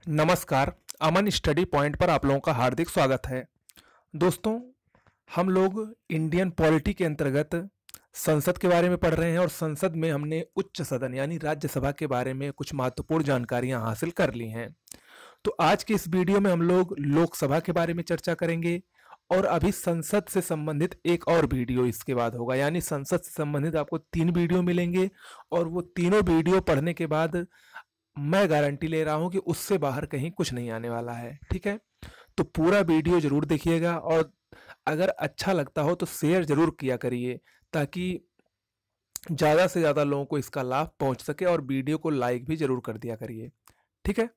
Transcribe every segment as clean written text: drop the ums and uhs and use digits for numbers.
नमस्कार। अमन study point पर आप लोगों का हार्दिक स्वागत है। दोस्तों, हम लोग इंडियन पॉलिटी के अंतर्गत संसद के बारे में पढ़ रहे हैं और संसद में हमने उच्च सदन यानी राज्यसभा के बारे में कुछ महत्वपूर्ण जानकारियां हासिल कर ली हैं। तो आज के इस वीडियो में हम लोग लोकसभा के बारे में चर्चा करेंगे और अभी संसद से संबंधित एक और वीडियो इसके बाद होगा, यानी संसद से संबंधित आपको 3 वीडियो मिलेंगे और वो तीनों वीडियो पढ़ने के बाद मैं गारंटी ले रहा हूं कि उससे बाहर कहीं कुछ नहीं आने वाला है। ठीक है, तो पूरा वीडियो जरूर देखिएगा और अगर अच्छा लगता हो तो शेयर जरूर किया करिए ताकि ज़्यादा से ज़्यादा लोगों को इसका लाभ पहुंच सके, और वीडियो को लाइक भी जरूर कर दिया करिए। ठीक है,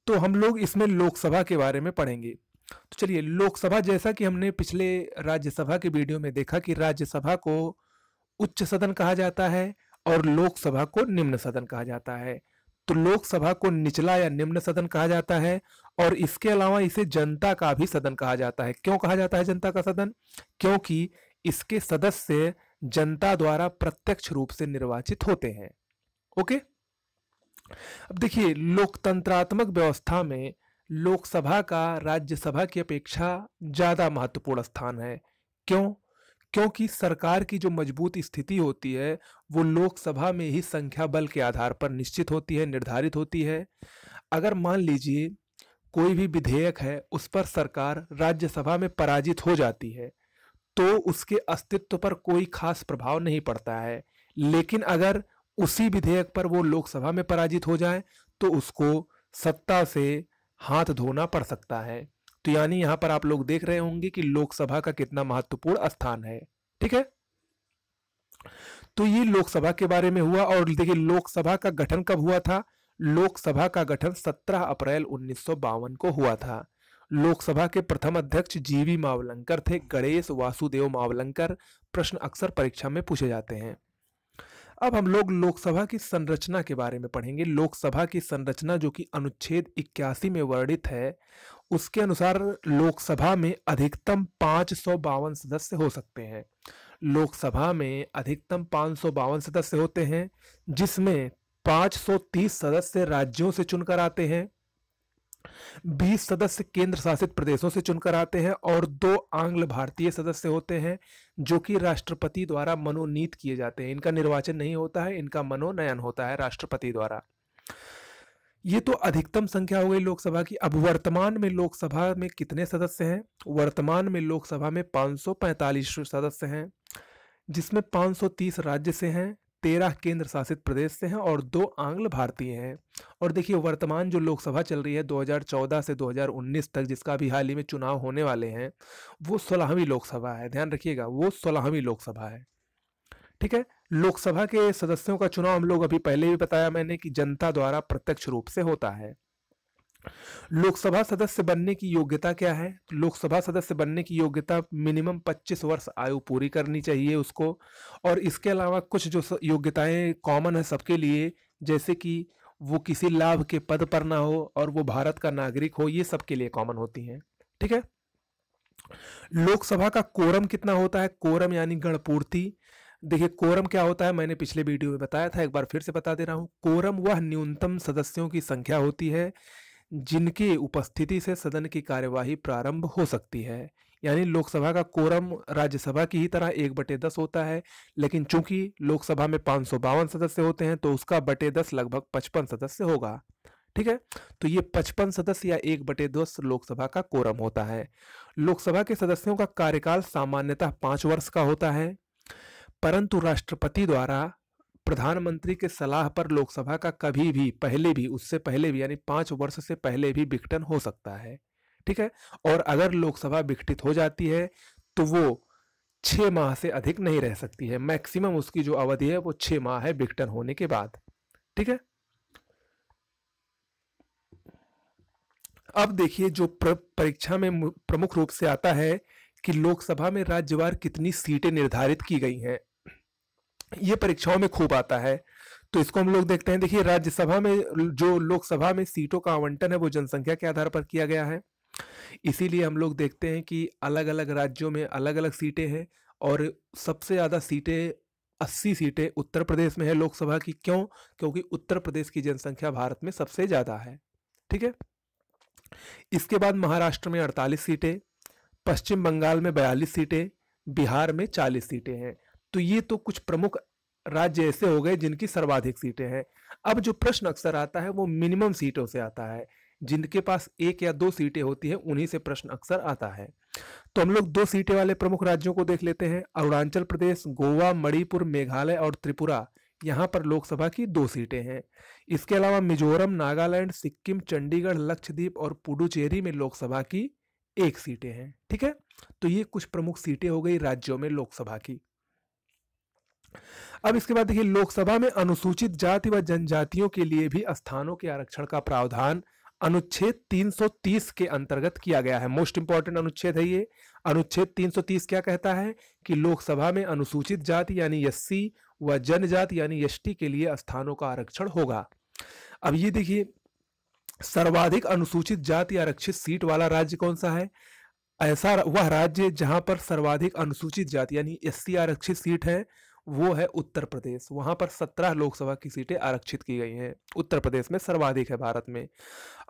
तो हम लोग इसमें लोकसभा के बारे में पढ़ेंगे। तो चलिए, लोकसभा, जैसा कि हमने पिछले राज्यसभा के वीडियो में देखा कि राज्यसभा को उच्च सदन कहा जाता है और लोकसभा को निम्न सदन कहा जाता है। तो लोकसभा को निचला या निम्न सदन कहा जाता है और इसके अलावा इसे जनता का भी सदन कहा जाता है। क्यों कहा जाता है जनता का सदन? क्योंकि इसके सदस्य जनता द्वारा प्रत्यक्ष रूप से निर्वाचित होते हैं। ओके, अब देखिए, लोकतंत्रात्मक व्यवस्था में लोकसभा का राज्यसभा की अपेक्षा ज्यादा महत्वपूर्ण स्थान है। क्यों? क्योंकि सरकार की जो मजबूत स्थिति होती है वो लोकसभा में ही संख्या बल के आधार पर निश्चित होती है, निर्धारित होती है। अगर मान लीजिए कोई भी विधेयक है, उस पर सरकार राज्यसभा में पराजित हो जाती है तो उसके अस्तित्व पर कोई खास प्रभाव नहीं पड़ता है। लेकिन अगर उसी विधेयक पर वो लोकसभा में पराजित हो जाए तो उसको सत्ता से हाथ धोना पड़ सकता है। तो यानी यहां पर आप लोग देख रहे होंगे कि लोकसभा का कितना महत्वपूर्ण स्थान है। ठीक है, तो ये लोकसभा के बारे में हुआ। और देखिए, लोकसभा का गठन कब हुआ था? लोकसभा का गठन 17 अप्रैल 1952 को हुआ था। लोकसभा के प्रथम अध्यक्ष जीवी मावलंकर थे, गणेश वासुदेव मावलंकर। प्रश्न अक्सर परीक्षा में पूछे जाते हैं। अब हम लोग लोकसभा की संरचना के बारे में पढ़ेंगे। लोकसभा की संरचना जो कि अनुच्छेद 81 में वर्णित है, उसके अनुसार लोकसभा में अधिकतम 552 सदस्य हो सकते हैं। लोकसभा में अधिकतम 552 सदस्य होते हैं, जिसमें 530 सदस्य राज्यों से चुनकर आते हैं, 20 सदस्य केंद्र शासित प्रदेशों से चुनकर आते हैं और 2 आंग्ल भारतीय सदस्य होते हैं जो कि राष्ट्रपति द्वारा मनोनीत किए जाते हैं। इनका निर्वाचन नहीं होता है, इनका मनोनयन होता है राष्ट्रपति द्वारा। ये तो अधिकतम संख्या हो गई लोकसभा की। अब वर्तमान में लोकसभा में कितने सदस्य हैं? वर्तमान में लोकसभा में 545 सदस्य हैं, जिसमें 530 राज्य से हैं, 13 केंद्र शासित प्रदेश से हैं और 2 आंग्ल भारतीय हैं। और देखिए, वर्तमान जो लोकसभा चल रही है 2014 से 2019 तक, जिसका भी हाल ही में चुनाव होने वाले हैं, वो 16वीं लोकसभा है। ध्यान रखिएगा, वो 16वीं लोकसभा है। ठीक है, लोकसभा के सदस्यों का चुनाव हम लोग अभी पहले भी बताया मैंने कि जनता द्वारा प्रत्यक्ष रूप से होता है। लोकसभा सदस्य बनने की योग्यता क्या है? लोकसभा सदस्य बनने की योग्यता मिनिमम 25 वर्ष आयु पूरी करनी चाहिए उसको। और इसके अलावा कुछ जो योग्यताएं कॉमन है सबके लिए, जैसे कि वो किसी लाभ के पद पर ना हो और वो भारत का नागरिक हो, ये सबके लिए कॉमन होती हैं। ठीक है, लोकसभा का कोरम कितना होता है? कोरम यानी गणपूर्ति। देखिए, कोरम क्या होता है मैंने पिछले वीडियो में बताया था, एक बार फिर से बता दे रहा हूं। कोरम वह न्यूनतम सदस्यों की संख्या होती है जिनकी उपस्थिति से सदन की कार्यवाही प्रारंभ हो सकती है। यानी लोकसभा का कोरम राज्यसभा की ही तरह 1/10 होता है, लेकिन चूंकि लोकसभा में 552 सदस्य होते हैं तो उसका बटे 10 लगभग 55 सदस्य होगा। ठीक है, तो ये 55 सदस्य या 1/10 लोकसभा का कोरम होता है। लोकसभा के सदस्यों का कार्यकाल सामान्यतः 5 वर्ष का होता है, परंतु राष्ट्रपति द्वारा प्रधानमंत्री के सलाह पर लोकसभा का कभी भी, पहले भी, उससे पहले भी, यानी 5 वर्ष से पहले भी विघटन हो सकता है। ठीक है, और अगर लोकसभा विघटित हो जाती है तो वो 6 माह से अधिक नहीं रह सकती है। मैक्सिमम उसकी जो अवधि है वो 6 माह है विघटन होने के बाद। ठीक है, अब देखिए, जो परीक्षा में प्रमुख रूप से आता है कि लोकसभा में राज्यवार कितनी सीटें निर्धारित की गई हैं, ये परीक्षाओं में खूब आता है। तो इसको हम लोग देखते हैं। देखिए, राज्यसभा में जो लोकसभा में सीटों का आवंटन है वो जनसंख्या के आधार पर किया गया है। इसीलिए हम लोग देखते हैं कि अलग अलग राज्यों में अलग अलग सीटें हैं और सबसे ज़्यादा सीटें, 80 सीटें उत्तर प्रदेश में है लोकसभा की। क्यों? क्योंकि उत्तर प्रदेश की जनसंख्या भारत में सबसे ज़्यादा है। ठीक है। इसके बाद महाराष्ट्र में 48 सीटें, पश्चिम बंगाल में 42 सीटें, बिहार में 40 सीटें हैं। तो ये तो कुछ प्रमुख राज्य ऐसे हो गए जिनकी सर्वाधिक सीटें हैं। अब जो प्रश्न अक्सर आता है वो मिनिमम सीटों से आता है, जिनके पास 1 या 2 सीटें होती हैं उन्हीं से प्रश्न अक्सर आता है। तो हम लोग 2 सीटें वाले प्रमुख राज्यों को देख लेते हैं। अरुणाचल प्रदेश, गोवा, मणिपुर, मेघालय और त्रिपुरा, यहाँ पर लोकसभा की 2 सीटें हैं। इसके अलावा मिजोरम, नागालैंड, सिक्किम, चंडीगढ़, लक्षद्वीप और पुडुचेरी में लोकसभा की 1 सीटें हैं। ठीक है, तो ये कुछ प्रमुख सीटें हो गई राज्यों में लोकसभा की। अब इसके बाद देखिए, लोकसभा में अनुसूचित जाति व जनजातियों के लिए भी स्थानों के आरक्षण का प्रावधान अनुच्छेद 330 के अंतर्गत किया गया है। मोस्ट इंपॉर्टेंट अनुच्छेद है ये। अनुच्छेद 330 क्या कहता है कि लोकसभा में अनुसूचित जाति यानी एससी व जनजाति यानी एसटी के लिए स्थानों का आरक्षण होगा। अब ये देखिए, सर्वाधिक अनुसूचित जाति आरक्षित सीट वाला राज्य कौन सा है? ऐसा वह राज्य जहां पर सर्वाधिक अनुसूचित जाति यानी एससी आरक्षित सीट है वो है उत्तर प्रदेश। वहां पर 17 लोकसभा की सीटें आरक्षित की गई हैं। उत्तर प्रदेश में सर्वाधिक है भारत में।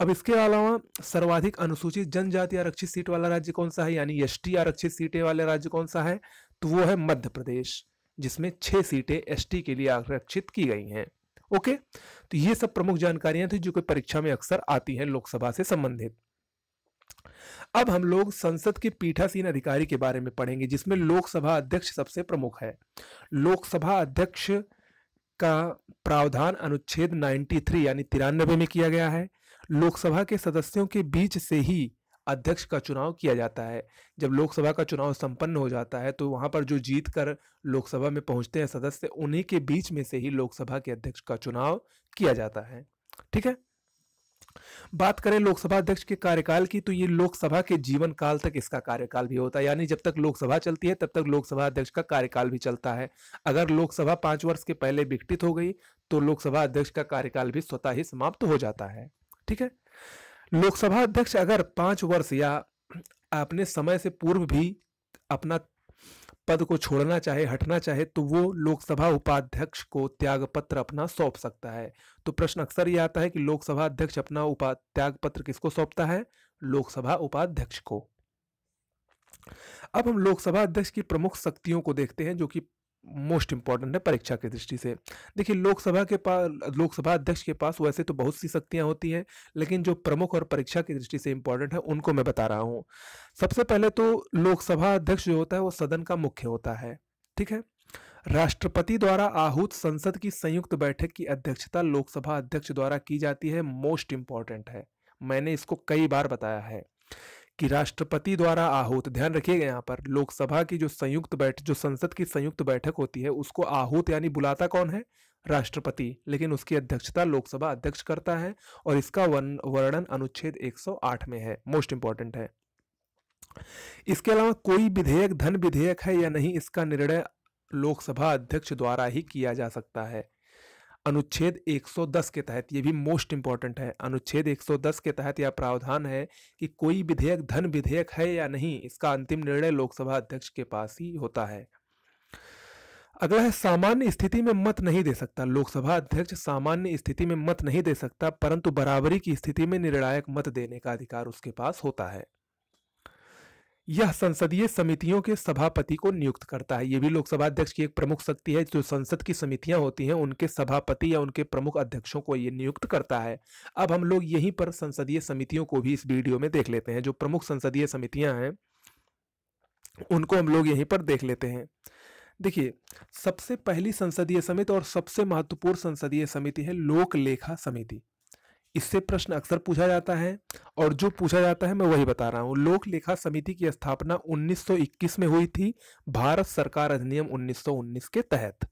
अब इसके अलावा सर्वाधिक अनुसूचित जनजाति आरक्षित सीट वाला राज्य कौन सा है, यानी एसटी आरक्षित सीटें वाले राज्य कौन सा है? तो वो है मध्य प्रदेश, जिसमें 6 सीटें एसटी के लिए आरक्षित की गई हैं। ओके, तो ये सब प्रमुख जानकारियां थी जो कि परीक्षा में अक्सर आती हैं लोकसभा से संबंधित। अब हम लोग संसद के पीठासीन अधिकारी के बारे में पढ़ेंगे, जिसमें लोकसभा अध्यक्ष सबसे प्रमुख है। लोकसभा अध्यक्ष का प्रावधान अनुच्छेद 93 यानी 93 में किया गया है। लोकसभा के सदस्यों के बीच से ही अध्यक्ष का चुनाव किया जाता है। जब लोकसभा का चुनाव संपन्न हो जाता है तो वहां पर जो जीत कर लोकसभा में पहुंचते हैं सदस्य, उन्हीं के बीच में से ही लोकसभा के अध्यक्ष का चुनाव किया जाता है। ठीक है, बात करें लोकसभा अध्यक्ष के कार्यकाल की, तो ये लोकसभा के जीवन काल तक इसका कार्यकाल भी होता है, यानी जब तक लोकसभा चलती है तब तक लोकसभा अध्यक्ष का कार्यकाल भी चलता है। अगर लोकसभा 5 वर्ष के पहले विघटित हो गई तो लोकसभा अध्यक्ष का कार्यकाल भी स्वतः ही समाप्त हो जाता है। ठीक है, लोकसभा अध्यक्ष अगर 5 वर्ष या अपने समय से पूर्व भी अपना पद को छोड़ना चाहे, हटना चाहे, तो वो लोकसभा उपाध्यक्ष को त्यागपत्र अपना सौंप सकता है। तो प्रश्न अक्सर ये आता है कि लोकसभा अध्यक्ष अपना त्यागपत्र किसको सौंपता है? लोकसभा उपाध्यक्ष को। अब हम लोकसभा अध्यक्ष की प्रमुख शक्तियों को देखते हैं जो कि मोस्ट इंपॉर्टेंट है परीक्षा की दृष्टि से। देखिए, लोकसभा अध्यक्ष के पास वैसे तो बहुत सी शक्तियां होती हैं, लेकिन जो प्रमुख और परीक्षा की दृष्टि से इंपॉर्टेंट है उनको मैं बता रहा हूं। सबसे पहले तो लोकसभा अध्यक्ष जो होता है वो सदन का मुख्य होता है। ठीक है, राष्ट्रपति द्वारा आहूत संसद की संयुक्त बैठक की अध्यक्षता लोकसभा अध्यक्ष द्वारा की जाती है। मोस्ट इंपॉर्टेंट है, मैंने इसको कई बार बताया है कि राष्ट्रपति द्वारा आहूत, ध्यान रखिएगा यहाँ पर, लोकसभा की जो संसद की संयुक्त बैठक होती है उसको आहूत यानी बुलाता कौन है? राष्ट्रपति, लेकिन उसकी अध्यक्षता लोकसभा अध्यक्ष करता है और इसका वर्णन अनुच्छेद 108 में है। मोस्ट इंपॉर्टेंट है। इसके अलावा कोई विधेयक धन विधेयक है या नहीं, इसका निर्णय लोकसभा अध्यक्ष द्वारा ही किया जा सकता है। अनुच्छेद 110 के तहत, ये भी मोस्ट इंपॉर्टेंट है, अनुच्छेद 110 के तहत यह प्रावधान है कि कोई विधेयक धन विधेयक है या नहीं, इसका अंतिम निर्णय लोकसभा अध्यक्ष के पास ही होता है। अगला है, सामान्य स्थिति में मत नहीं दे सकता। लोकसभा अध्यक्ष सामान्य स्थिति में मत नहीं दे सकता, परंतु बराबरी की स्थिति में निर्णायक मत देने का अधिकार उसके पास होता है। यह संसदीय समितियों के सभापति को नियुक्त करता है। यह भी लोकसभा अध्यक्ष की एक प्रमुख शक्ति है। जो संसद की समितियां होती हैं उनके सभापति या उनके प्रमुख अध्यक्षों को यह नियुक्त करता है। अब हम लोग यहीं पर संसदीय समितियों को भी इस वीडियो में देख लेते हैं। जो प्रमुख संसदीय समितियां हैं उनको हम लोग यहीं पर देख लेते हैं। देखिए, सबसे पहली संसदीय समिति और सबसे महत्वपूर्ण संसदीय समिति है लोक लेखा समिति। इससे प्रश्न अक्सर पूछा जाता है और जो पूछा जाता है मैं वही बता रहा हूं। लोक लेखा समिति की स्थापना 1921 में हुई थी, भारत सरकार अधिनियम 1919 के तहत।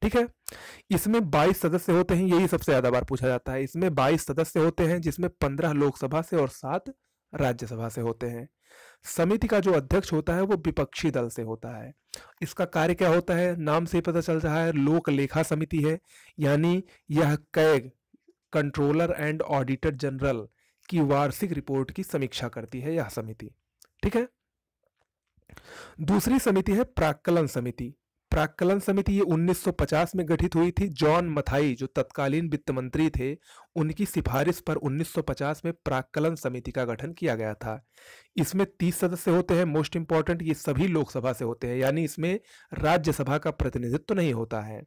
ठीक है, इसमें 22 सदस्य होते हैं, यही सबसे ज्यादा बार पूछा जाता है। इसमें 22 सदस्य होते हैं, जिसमें 15 लोकसभा से और 7 राज्यसभा से होते हैं। समिति का जो अध्यक्ष होता है वो विपक्षी दल से होता है। इसका कार्य क्या होता है? नाम से पता चल रहा है, लोक लेखा समिति है, यानी यह CAG, controller and auditor general की वार्षिक रिपोर्ट की समीक्षा करती है यह समिति। ठीक है, दूसरी समिति है प्राक्कलन समिति। प्राक्कलन समिति ये 1950 में गठित हुई थी। जॉन मथाई जो तत्कालीन वित्त मंत्री थे, उनकी सिफारिश पर 1950 में प्राक्कलन समिति का गठन किया गया था। इसमें 30 सदस्य होते हैं। मोस्ट इंपॉर्टेंट, ये सभी लोकसभा से होते हैं, यानी इसमें राज्यसभा का प्रतिनिधित्व नहीं होता है।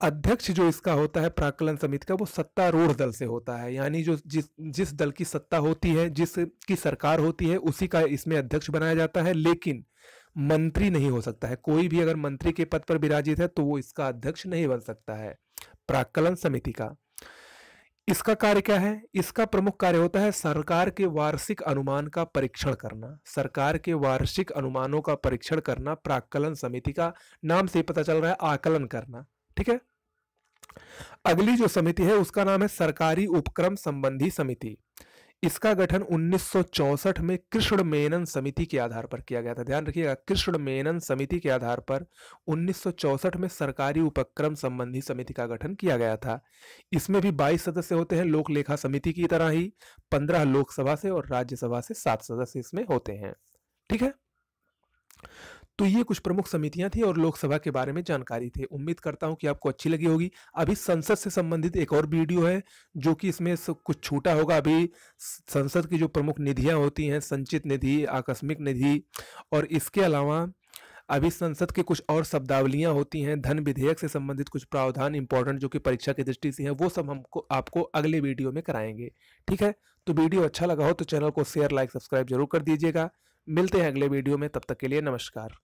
अध्यक्ष जो इसका होता है प्राक्कलन समिति का, वो सत्तारूढ़ दल से होता है, यानी जो जिस दल की सत्ता होती है, जिसकी सरकार होती है, उसी का इसमें अध्यक्ष बनाया जाता है। लेकिन मंत्री नहीं हो सकता है। कोई भी अगर मंत्री के पद पर विराजित है तो वो इसका अध्यक्ष नहीं बन सकता है प्राक्कलन समिति का। इसका कार्य क्या है? इसका प्रमुख कार्य होता है सरकार के वार्षिक अनुमान का परीक्षण करना। सरकार के वार्षिक अनुमानों का परीक्षण करना प्राक्कलन समिति का, नाम से पता चल रहा है, आकलन करना। ठीक है। अगली जो समिति है उसका नाम है सरकारी उपक्रम संबंधी समिति। इसका गठन 1964 में कृष्ण मेनन समिति के आधार पर किया गया था। ध्यान रखिएगा, कृष्ण मेनन समिति के आधार पर 1964 में सरकारी उपक्रम संबंधी समिति का गठन किया गया था। इसमें भी 22 सदस्य होते हैं, लोक लेखा समिति की तरह ही। 15 लोकसभा से और राज्यसभा से 7 सदस्य इसमें होते हैं। ठीक है। तो ये कुछ प्रमुख समितियां थी और लोकसभा के बारे में जानकारी थी। उम्मीद करता हूं कि आपको अच्छी लगी होगी। अभी संसद से संबंधित एक और वीडियो है जो कि इसमें कुछ छूटा होगा। अभी संसद की जो प्रमुख निधियां होती हैं, संचित निधि, आकस्मिक निधि, और इसके अलावा अभी संसद के कुछ और शब्दावलियां होती हैं, धन विधेयक से संबंधित कुछ प्रावधान इंपॉर्टेंट जो कि परीक्षा की दृष्टि से है, वो सब हमको आपको अगले वीडियो में कराएंगे। ठीक है। तो वीडियो अच्छा लगा हो तो चैनल को शेयर, लाइक, सब्सक्राइब जरूर कर दीजिएगा। मिलते हैं अगले वीडियो में, तब तक के लिए नमस्कार।